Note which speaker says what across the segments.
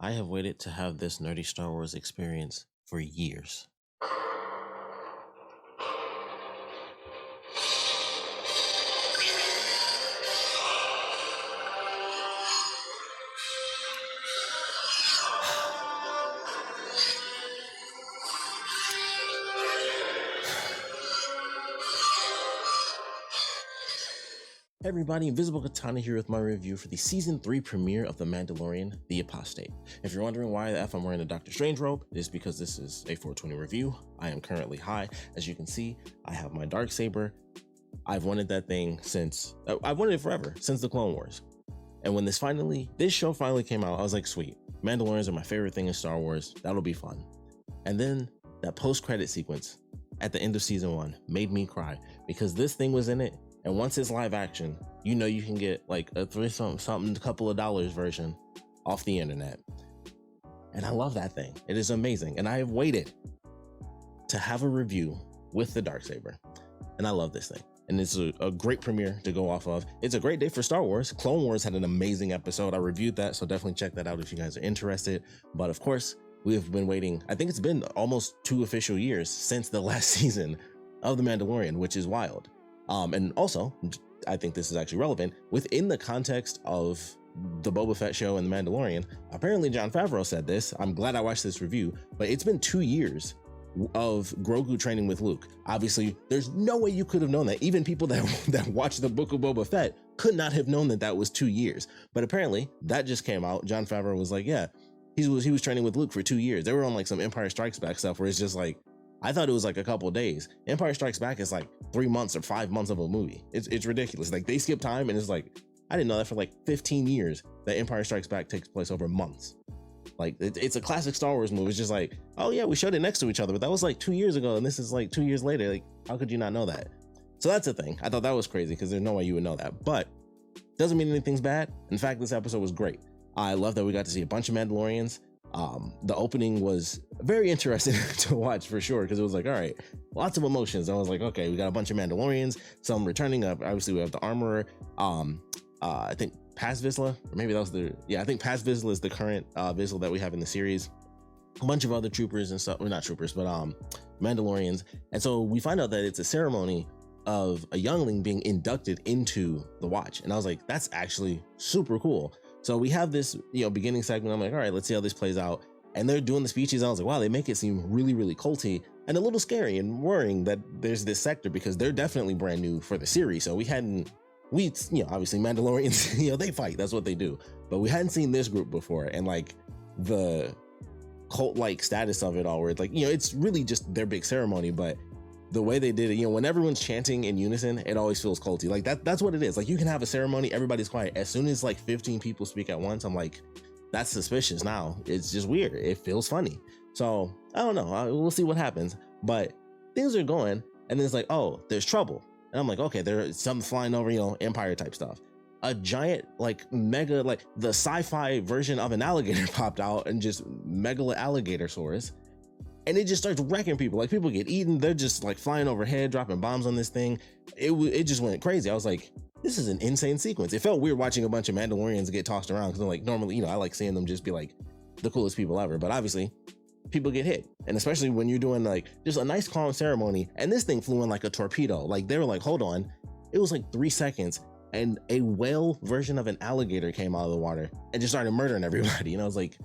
Speaker 1: I have waited to have this nerdy Star Wars experience for years. Hey everybody, Invisiblekatana here with my review for the Season 3 premiere of The Mandalorian, The Apostate. If you're wondering why the F I'm wearing a Doctor Strange robe, it is because this is a 420 review. I am currently high. As you can see, I have my darksaber. I've wanted that thing since, I've wanted it forever, since the Clone Wars. And when this show finally came out, I was like, sweet, Mandalorians are my favorite thing in Star Wars. That'll be fun. And then that post-credit sequence at the end of Season 1 made me cry because this thing was in it. And once it's live action, you know you can get like a couple of dollars version off the internet. And I love that thing. It is amazing. And I have waited to have a review with the darksaber. And I love this thing. And it's a great premiere to go off of. It's a great day for Star Wars. Clone Wars had an amazing episode. I reviewed that, so definitely check that out if you guys are interested. But of course, we have been waiting. I think it's been almost 2 official years since the last season of The Mandalorian, which is wild. And also, I think this is actually relevant within the context of the Boba Fett show and The Mandalorian. Apparently, Jon Favreau said this. I'm glad I watched this review, but it's been 2 years of Grogu training with Luke. Obviously, there's no way you could have known that. Even people that watched the Book of Boba Fett could not have known that that was 2 years. But apparently, that just came out. Jon Favreau was like, yeah, he was training with Luke for 2 years. They were on like some Empire Strikes Back stuff where it's just like, I thought it was like a couple of days. Empire Strikes Back is like 3 months or 5 months of a movie. It's ridiculous. Like they skip time and it's like, I didn't know that for like 15 years that Empire Strikes Back takes place over months. Like it's a classic Star Wars movie. It's just like, oh yeah, we showed it next to each other, but that was like 2 years ago. And this is like 2 years later. Like, how could you not know that? So that's the thing. I thought that was crazy because there's no way you would know that, but doesn't mean anything's bad. In fact, this episode was great. I love that we got to see a bunch of Mandalorians. The opening was very interesting to watch for sure because it was like, all right, lots of emotions. I was like, okay, we got a bunch of Mandalorians, some returning up. Obviously, we have the armorer. I think Paz Vizsla, or maybe that was I think Paz Vizsla is the current Vizsla that we have in the series. A bunch of other troopers and stuff, well, not troopers, but Mandalorians. And so we find out that it's a ceremony of a youngling being inducted into the Watch. And I was like, that's actually super cool. So we have this, beginning segment. I'm like, all right, let's see how this plays out. And they're doing the speeches. I was like, wow, they make it seem really, really culty and a little scary and worrying that there's this sector because they're definitely brand new for the series. So obviously Mandalorians, they fight. That's what they do. But we hadn't seen this group before. And like the cult-like status of it all, where it's like, it's really just their big ceremony. But the way they did it, when everyone's chanting in unison, it always feels culty. Like that's what it is. Like you can have a ceremony, everybody's quiet. As soon as like 15 people speak at once, I'm like, that's suspicious now. It's just weird. It feels funny. So I don't know. We'll see what happens. But things are going, and then it's like, oh, there's trouble. And I'm like, okay, there's something flying over, Empire type stuff. A giant, like mega, like the sci-fi version of an alligator popped out and just megala alligator saurus. And it just starts wrecking people. Like people get eaten. They're just like flying overhead, dropping bombs on this thing. It just went crazy. I was like, this is an insane sequence. It felt weird watching a bunch of Mandalorians get tossed around because like normally, I like seeing them just be like the coolest people ever. But obviously people get hit. And especially when you're doing like just a nice calm ceremony and this thing flew in like a torpedo. Like they were like, hold on. It was like 3 seconds and a whale version of an alligator came out of the water and just started murdering everybody. And I was like,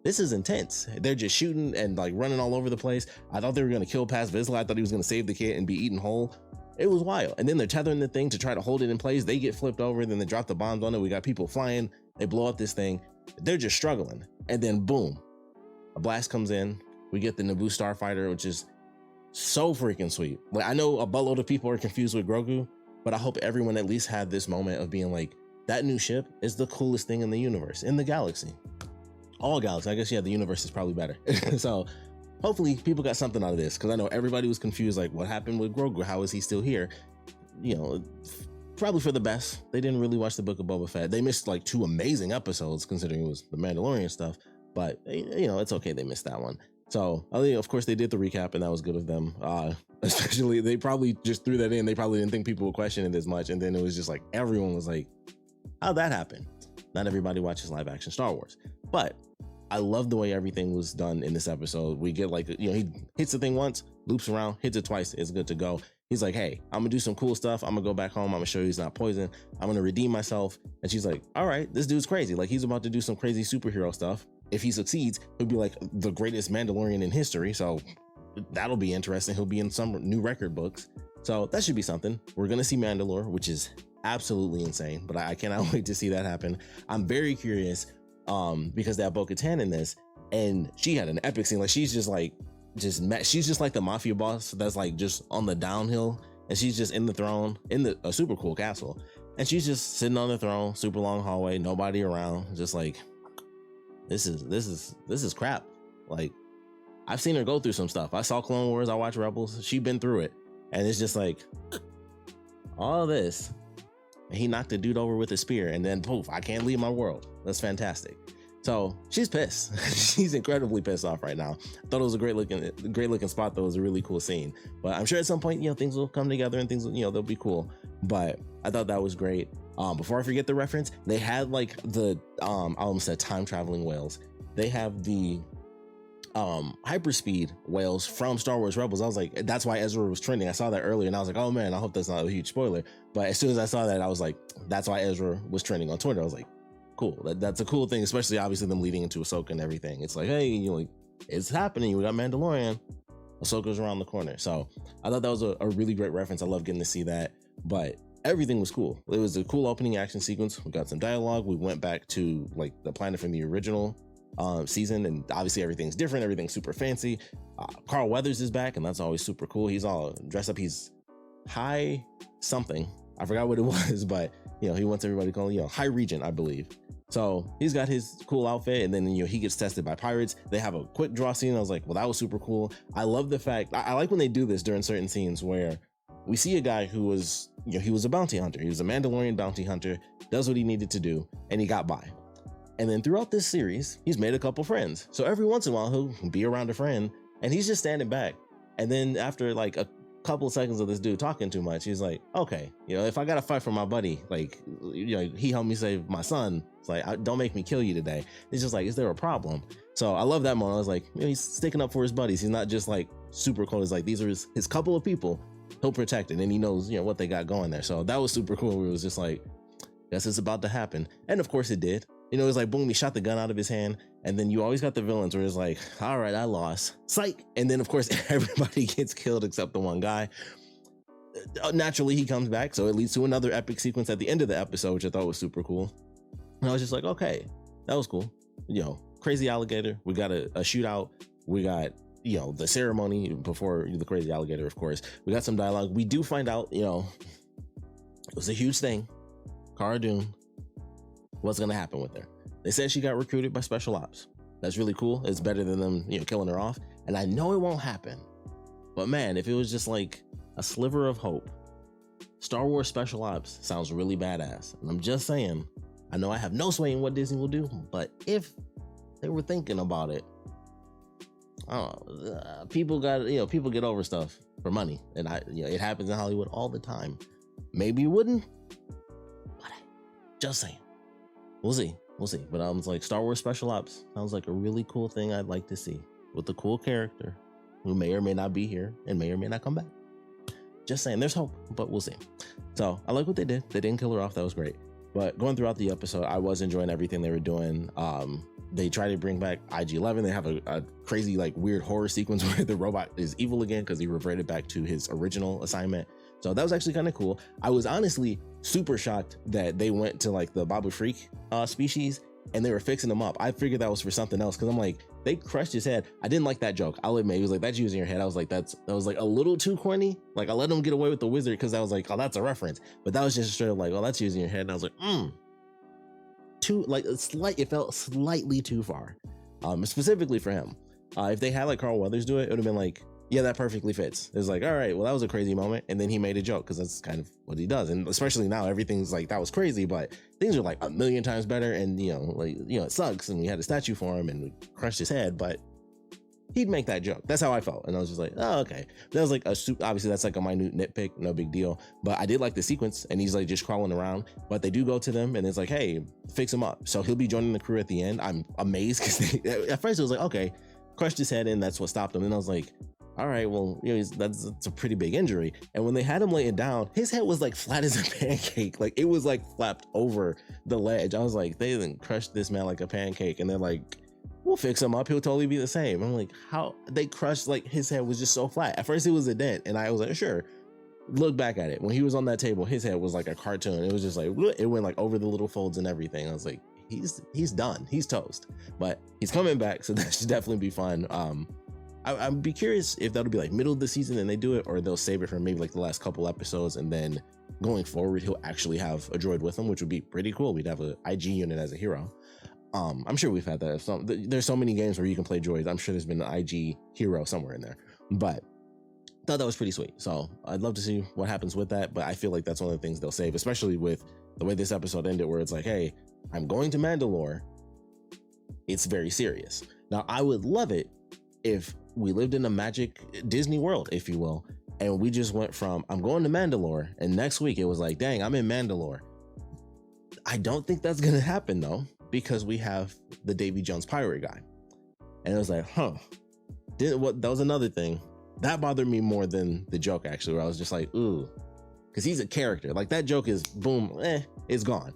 Speaker 1: this is intense. They're just shooting and like running all over the place. I thought they were going to kill Paz Vizsla. I thought he was going to save the kid and be eaten whole. It was wild. And then they're tethering the thing to try to hold it in place. They get flipped over. Then they drop the bombs on it. We got people flying. They blow up this thing. They're just struggling. And then boom, a blast comes in. We get the Naboo starfighter, which is so freaking sweet. Like I know a buttload of people are confused with Grogu, but I hope everyone at least had this moment of being like, that new ship is the coolest thing in the universe, in the galaxy. All galaxy. I guess, yeah, the universe is probably better. So hopefully people got something out of this because I know everybody was confused. Like, what happened with Grogu? How is he still here? Probably for the best. They didn't really watch the Book of Boba Fett. They missed like 2 amazing episodes considering it was the Mandalorian stuff. But, it's okay. They missed that one. So, of course, they did the recap and that was good of them. Especially, they probably just threw that in. They probably didn't think people would question it as much. And then it was just like, everyone was like, how'd that happen? Not everybody watches live action Star Wars. But I love the way everything was done in this episode. We get like, he hits the thing once, loops around, hits it twice, it's good to go. He's like, hey, I'm gonna do some cool stuff. I'm gonna go back home. I'm gonna show you he's not poison. I'm gonna redeem myself. And she's like, all right, this dude's crazy. Like, he's about to do some crazy superhero stuff. If he succeeds, he'll be like the greatest Mandalorian in history. So that'll be interesting. He'll be in some new record books. So that should be something. We're gonna see Mandalore, which is absolutely insane, but I cannot wait to see that happen. I'm very curious because they have Bo-Katan in this, and she had an epic scene. Like, she's just like she's just like the mafia boss that's like just on the downhill, and she's just in the throne in a super cool castle, and she's just sitting on the throne, super long hallway, nobody around, just like, this is crap. Like, I've seen her go through some stuff. I saw Clone Wars, I watched Rebels, she's been through it, and it's just like all this. He knocked the dude over with a spear, and then poof, I can't leave my world. That's fantastic. So she's pissed. She's incredibly pissed off right now. Thought it was a great looking spot, though. It was a really cool scene. But I'm sure at some point, things will come together and things, they'll be cool. But I thought that was great. Before I forget the reference, they had like the I almost said time traveling whales. They have the hyperspeed whales from Star Wars Rebels. I was like, that's why Ezra was trending. I saw that earlier and I was like, oh man, I hope that's not a huge spoiler. But as soon as I saw that, I was like, that's why Ezra was trending on Twitter. I was like, cool. That's a cool thing, especially obviously them leading into Ahsoka and everything. It's like, hey, it's happening. We got Mandalorian. Ahsoka's around the corner. So I thought that was a really great reference. I love getting to see that. But everything was cool. It was a cool opening action sequence. We got some dialogue. We went back to like the planet from the original season, and obviously everything's different. Everything's super fancy. Carl Weathers is back, and that's always super cool. He's all dressed up. He's high something. I forgot what it was, but he wants everybody to call him, High Regent, I believe. So he's got his cool outfit, and then he gets tested by pirates. They have a quick draw scene. I was like, well, that was super cool. I love the fact I like when they do this during certain scenes where we see a guy who was, he was a bounty hunter. He was a Mandalorian bounty hunter, does what he needed to do, and he got by. And then throughout this series, he's made a couple friends. So every once in a while, he'll be around a friend, and he's just standing back. And then after like a couple of seconds of this dude talking too much, he's like, okay, if I gotta fight for my buddy, like, he helped me save my son. It's like, don't make me kill you today. It's just like, is there a problem? So I love that moment. I was like, he's sticking up for his buddies. He's not just like super cool. It's like, these are his couple of people he'll protect it, and he knows, what they got going there. So that was super cool. It was just like, guess it's about to happen. And of course it did. It was like, boom, he shot the gun out of his hand. And then you always got the villains where it's like, all right, I lost. Psych. And then, of course, everybody gets killed except the one guy. Naturally, he comes back. So it leads to another epic sequence at the end of the episode, which I thought was super cool. And I was just like, okay, that was cool. Crazy alligator. We got a shootout. We got, the ceremony before the crazy alligator, of course. We got some dialogue. We do find out, it was a huge thing. Cara Dune. What's going to happen with her? They said she got recruited by special ops. That's really cool. It's better than them, killing her off. And I know it won't happen. But man, if it was just like a sliver of hope, Star Wars special ops sounds really badass. And I'm just saying, I know I have no sway in what Disney will do, but if they were thinking about it, people get over stuff for money. And it happens in Hollywood all the time. Maybe you wouldn't, but just saying. We'll see. But I was like, Star Wars special ops sounds like a really cool thing I'd like to see, with a cool character who may or may not be here and may or may not come back. Just saying, there's hope, but we'll see. So I like what they did. They didn't kill her off. That was great. But going throughout the episode, I was enjoying everything they were doing. They try to bring back IG-11. They have a crazy, like, weird horror sequence where the robot is evil again because he reverted back to his original assignment. So that was actually kind of cool. I was honestly super shocked that they went to like the Babu Freak species and they were fixing him up. I figured that was for something else because I'm like, they crushed his head. I didn't like that joke. I'll admit, he was like, that's using your head. I was like, that was like a little too corny. Like, I let him get away with the wizard because I was like, oh, that's a reference. But that was just straight up like, oh, that's using your head. And I was like, it felt slightly too far, specifically for him. If they had like Carl Weathers do it, it would have been like, yeah, that perfectly fits. It's like, all right, well, that was a crazy moment. And then he made a joke because that's kind of what he does. And especially now, everything's like, that was crazy, but things are like a million times better. And, it sucks. And we had a statue for him and we crushed his head, but he'd make that joke. That's how I felt. And I was just like, oh, okay. That was like obviously that's like a minute nitpick, no big deal. But I did like the sequence, and he's like just crawling around. But they do go to them, and it's like, hey, fix him up. So he'll be joining the crew at the end. I'm amazed because at first it was like, okay, crushed his head in, that's what stopped him. And I was like, all right, well, you know, that's a pretty big injury. And when they had him laying down, his head was like flat as a pancake. Like it was like flapped over the ledge. I was like, they didn't crush this man like a pancake. And they're like, we'll fix him up. He'll totally be the same. I'm like, how they crushed, like his head was just so flat. At first it was a dent, and I was like, sure. Look back at it. When he was on that table, his head was like a cartoon. It was just like, it went like over the little folds and everything. I was like, he's done. He's toast. But he's coming back, so that should definitely be fun. I'd be curious if that'll be like middle of the season and they do it, or they'll save it for maybe like the last couple episodes, and then going forward he'll actually have a droid with him, which would be pretty cool. We'd have an IG unit as a hero. I'm sure we've had that. There's so many games where you can play droids. I'm sure there's been an IG hero somewhere in there, but thought that was pretty sweet. So I'd love to see what happens with that, but I feel like that's one of the things they'll save, especially with the way this episode ended, where it's like, hey, I'm going to Mandalore. It's very serious. Now, I would love it if we lived in a magic Disney world, if you will, and we just went from I'm going to Mandalore, and next week it was like, dang, I'm in Mandalore. I don't think that's gonna happen though, because we have the Davy Jones pirate guy. And it was like, that was another thing that bothered me more than the joke, actually, where I was just like, ooh, because he's a character. Like that joke is boom, it's gone.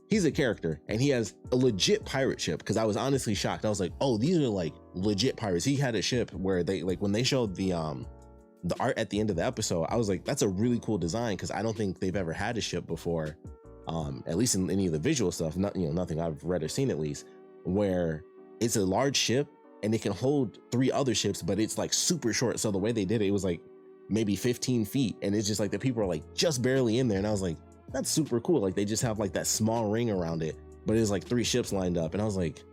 Speaker 1: He's a character, and he has a legit pirate ship, because I was honestly shocked. I was like, oh, these are like legit pirates. He had a ship where they, like, when they showed the art at the end of the episode, I was like, that's a really cool design, because I don't think they've ever had a ship before, at least in any of the visual stuff, nothing I've read or seen, at least, where it's a large ship and it can hold 3 other ships, but it's like super short. So the way they did it, it was like maybe 15 feet, and it's just like the people are like just barely in there. And I was like, that's super cool. Like they just have like that small ring around it, but it's like 3 ships lined up. And I was like,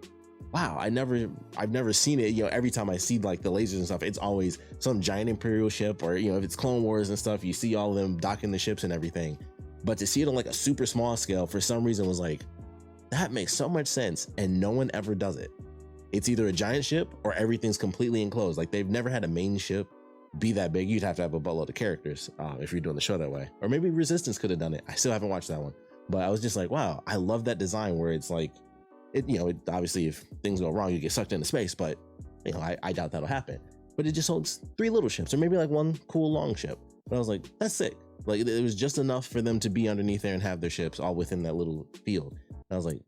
Speaker 1: wow, I've never seen it. Every time I see like the lasers and stuff, it's always some giant Imperial ship, or, if it's Clone Wars and stuff, you see all of them docking the ships and everything. But to see it on like a super small scale, for some reason, was like, that makes so much sense. And no one ever does it. It's either a giant ship or everything's completely enclosed. Like they've never had a main ship be that big. You'd have to have a buttload of characters if you're doing the show that way. Or maybe Resistance could have done it. I still haven't watched that one, but I was just like, wow, I love that design where it's like, it obviously if things go wrong, you get sucked into space, but I doubt that'll happen. But it just holds 3 little ships, or maybe like 1 cool long ship. But I was like, that's sick. Like it was just enough for them to be underneath there and have their ships all within that little field. And I was like,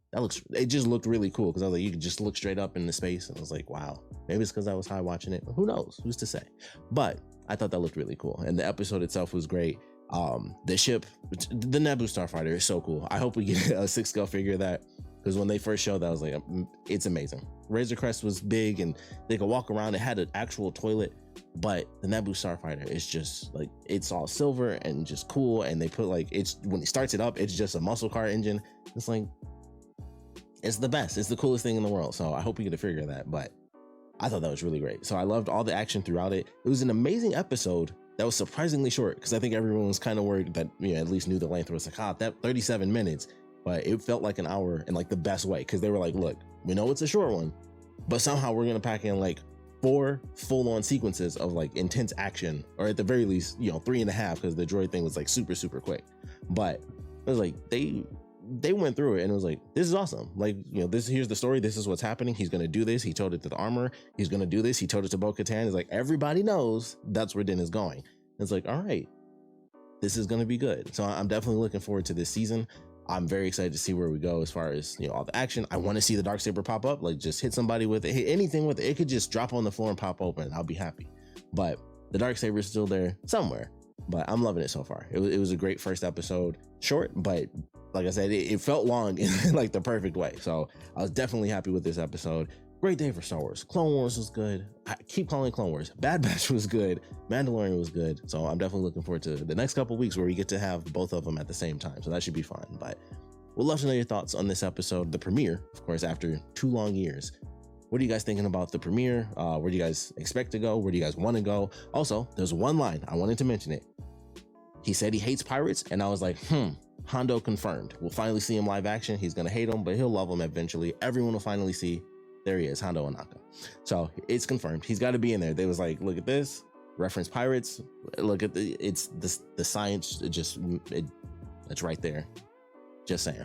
Speaker 1: it just looked really cool, because I was like, you could just look straight up into space. And I was like, wow, maybe it's because I was high watching it. Who knows? Who's to say? But I thought that looked really cool. And the episode itself was great. The ship, the Naboo Starfighter, is so cool. I hope we get a 6-scale figure of that, because when they first showed that, I was like, it's amazing. Razor Crest was big and they could walk around. It had an actual toilet, but the Naboo Starfighter is just like, it's all silver and just cool. And they put like, when it starts it up, it's just a muscle car engine. It's like, it's the best. It's the coolest thing in the world. So I hope we get a figure of that, but I thought that was really great. So I loved all the action throughout it. It was an amazing episode that was surprisingly short, because I think everyone was kind of worried that, at least knew the length. It was like, that 37 minutes, but it felt like an hour in like the best way. Cause they were like, look, we know it's a short one, but somehow we're going to pack in like 4 full-on sequences of like intense action, or at the very least, 3.5, because the droid thing was like super, super quick. But it was like, they went through it and it was like, this is awesome. Like, here's the story. This is what's happening. He's going to do this. He told it to the armor. He's going to do this. He told it to Bo-Katan. It's like, everybody knows that's where Din is going. And it's like, all right, this is going to be good. So I'm definitely looking forward to this season. I'm very excited to see where we go as far as, all the action. I want to see the Darksaber pop up, like just hit somebody with it, hit anything with it. It could just drop on the floor and pop open. I'll be happy. But the Darksaber is still there somewhere, but I'm loving it so far. It was a great first episode. Short, but like I said, it felt long in like the perfect way. So I was definitely happy with this episode. Great day for Star Wars. Clone Wars was good. I keep calling it Clone Wars. Bad Batch was good. Mandalorian was good. So I'm definitely looking forward to the next couple of weeks where we get to have both of them at the same time. So that should be fun. But we'd love to know your thoughts on this episode, the premiere, of course, after 2 long years. What are you guys thinking about the premiere? Where do you guys expect to go? Where do you guys want to go? Also, there's one line. I wanted to mention it. He said he hates pirates, and I was like, Hondo confirmed. We'll finally see him live action. He's going to hate him, but he'll love him eventually. Everyone will finally see There he is, Hondo Ohnaka. So it's confirmed. He's got to be in there. They was like, look at this, reference pirates. Look at the science. It's right there. Just saying.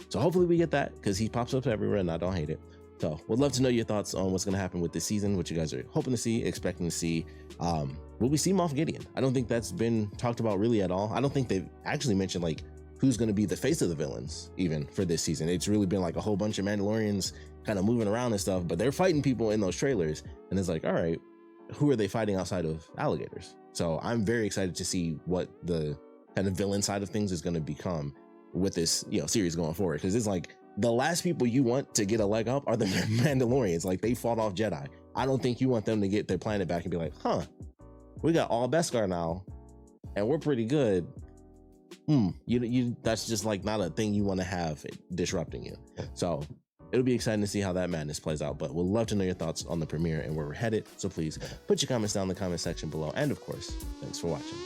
Speaker 1: So hopefully we get that because he pops up everywhere and I don't hate it. So would love to know your thoughts on what's going to happen with this season, what you guys are hoping to see, expecting to see. Will we see Moff Gideon? I don't think that's been talked about really at all. I don't think they've actually mentioned like who's going to be the face of the villains even for this season. It's really been like a whole bunch of Mandalorians kind of moving around and stuff, but they're fighting people in those trailers. And it's like, all right, who are they fighting outside of alligators? So I'm very excited to see what the kind of villain side of things is going to become with this, series going forward. Cause it's like, the last people you want to get a leg up are the Mandalorians. Like they fought off Jedi. I don't think you want them to get their planet back and be like, we got all Beskar now and we're pretty good. That's just like not a thing you want to have disrupting you. So it'll be exciting to see how that madness plays out, but we'll love to know your thoughts on the premiere and where we're headed. So please put your comments down in the comment section below. And of course, thanks for watching.